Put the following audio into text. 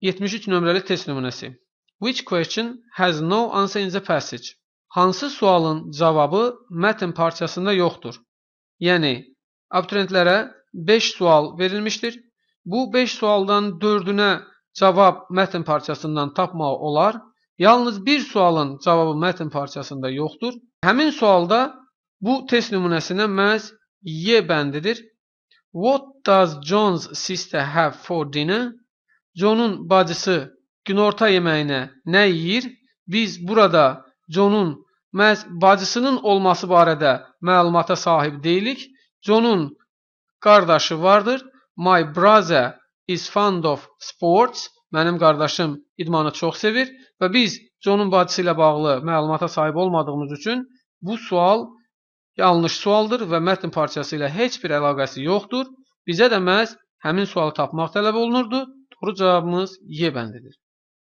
73 nömrəli test nümunəsi. Which question has no answer in the passage? Hansı sualın cavabı mətn parçasında yoxdur? Yəni, abituriyentlərə 5 sual verilmişdir. Bu 5 sualdan 4-ünə cavab mətn parçasından tapmaq olar. Yalnız bir sualın cavabı mətn parçasında yoxdur. Həmin sualda bu test nümunəsinə məhz Y bəndidir. What does John's sister have for dinner? John'un bacısı günorta yeməyinə nə yeyir? Biz burada John'un məhz bacısının olması barədə məlumata sahib deyilik. John'un qardaşı vardır. My brother is fond of sports. Mənim qardaşım idmanı çox sevir və biz John'un bacısı ilə bağlı məlumata sahib olmadığımız üçün bu sual yanlış sualdır və mətn parçası ilə heç bir əlaqəsi yoxdur. Bizə də məhz həmin sualı tapmaq tələb olunurdu. Doğru cavabımız Y bəndidir.